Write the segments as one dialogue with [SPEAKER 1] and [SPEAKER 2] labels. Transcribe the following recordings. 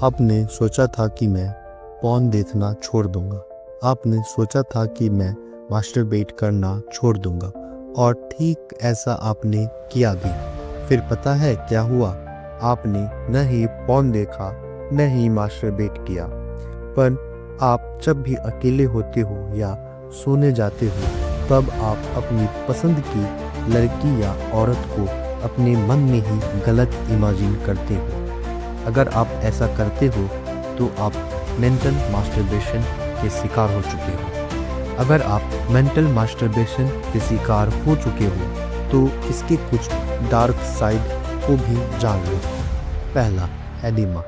[SPEAKER 1] आपने सोचा था कि मैं पॉर्न देखना छोड़ दूंगा। आपने सोचा था कि मैं मास्टरबेट करना छोड़ दूंगा और ठीक ऐसा आपने किया भी। फिर पता है क्या हुआ? आपने न ही पॉर्न देखा न ही मास्टरबेट किया, पर आप जब भी अकेले होते हो या सोने जाते हो तब आप अपनी पसंद की लड़की या औरत को अपने मन में ही गलत इमेजिन करते हो। अगर आप ऐसा करते हो तो आप मेंटल मास्टरबेशन के शिकार हो चुके हो। अगर आप मेंटल मास्टरबेशन के शिकार हो चुके हो तो इसके कुछ डार्क साइड को भी जान लो। पहला, एडिमा।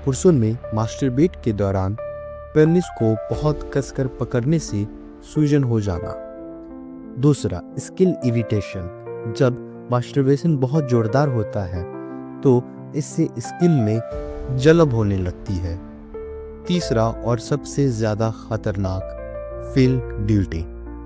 [SPEAKER 1] पुरुषों में मास्टरबेट के दौरान पेनिस को बहुत कसकर पकड़ने से सूजन हो जाना। दूसरा, स्किन इरिटेशन। जब मास्टरबेशन बहुत जोरदार होता है तो इससे स्किन में जलन होने लगती है। तीसरा और सबसे ज़्यादा खतरनाक, फील गिल्टी।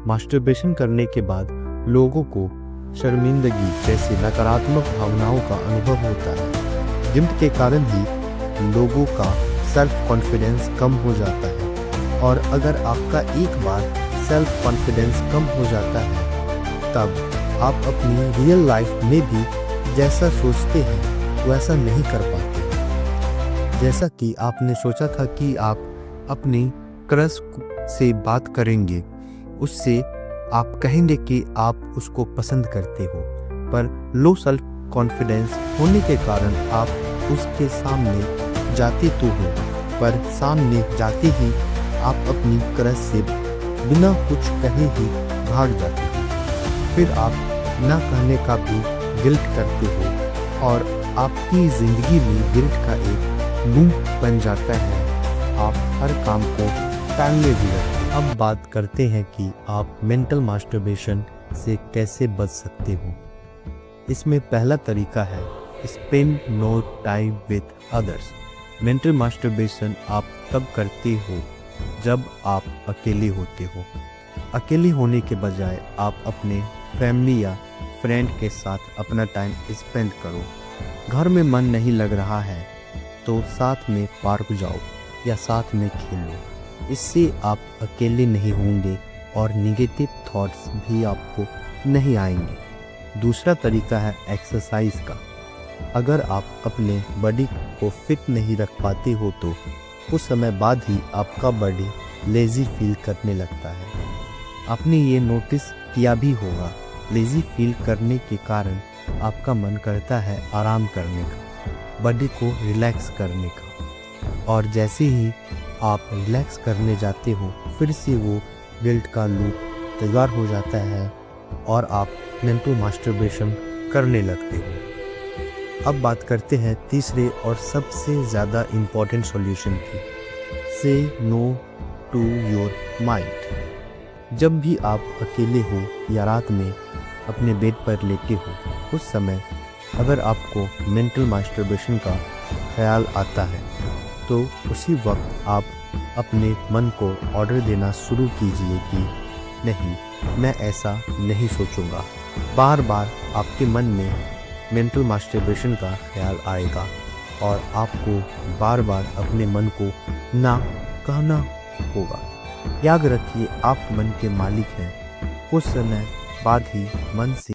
[SPEAKER 1] मास्टरबेशन करने के बाद लोगों को शर्मिंदगी जैसी नकारात्मक भावनाओं का अनुभव होता है। गिल्ट के कारण ही लोगों का सेल्फ कॉन्फिडेंस कम हो जाता है, और अगर आपका एक बार सेल्फ कॉन्फिडेंस कम हो जाता है तब आप अपनी रियल लाइफ में भी जैसा सोचते हैं वैसा नहीं कर पाते। जैसा कि आपने सोचा था कि आप अपनी क्रश से बात करेंगे, उससे आप कहेंगे कि आप उसको पसंद करते हो, पर लो सेल्फ कॉन्फिडेंस होने के कारण आप उसके सामने जाते तो हो, पर सामने जाते ही आप अपनी क्रश से बिना कुछ कहे ही भाग जाते हो। फिर आप ना कहने का भी गिल्ट करते हो और आपकी ज़िंदगी में गिल्ट का एक लूप बन जाता है। आप हर काम को टालने भी लगते हैं। अब बात करते हैं कि आप मेंटल मास्टरबेशन से कैसे बच सकते हो। इसमें पहला तरीका है spend no time with others. Mental masturbation आप तब करते हो जब आप अकेले होते हो। अकेले होने के बजाय आप अपने फैमिली या फ्रेंड के साथ अपना टाइम स्पेंड करो। घर में मन नहीं लग रहा है तो साथ में पार्क जाओ या साथ में खेलो। इससे आप अकेले नहीं होंगे और निगेटिव थॉट्स भी आपको नहीं आएंगे। दूसरा तरीका है एक्सरसाइज का। अगर आप अपने बॉडी को फिट नहीं रख पाते हो तो कुछ समय बाद ही आपका बॉडी लेजी फील करने लगता है। आपने ये नोटिस किया भी होगा, लेजी फील करने के कारण आपका मन करता है आराम करने का, बॉडी को रिलैक्स करने का, और जैसे ही आप रिलैक्स करने जाते हो फिर से वो गिल्ट का लूप तैयार हो जाता है और आप मेंटल मास्टरबेशन करने लगते हो। अब बात करते हैं तीसरे और सबसे ज़्यादा इम्पॉर्टेंट सॉल्यूशन की, से नो टू योर माइंड। जब भी आप अकेले हो या रात में अपने बेड पर लेटे हो, उस समय अगर आपको मेंटल मास्टरबेशन का ख्याल आता है तो उसी वक्त आप अपने मन को ऑर्डर देना शुरू कीजिए कि नहीं, मैं ऐसा नहीं सोचूंगा। बार बार आपके मन में मेंटल मास्टरबेशन का ख्याल आएगा और आपको बार बार अपने मन को ना कहना होगा। याद रखिए, आप मन के मालिक हैं। कुछ समय बाद ही मन से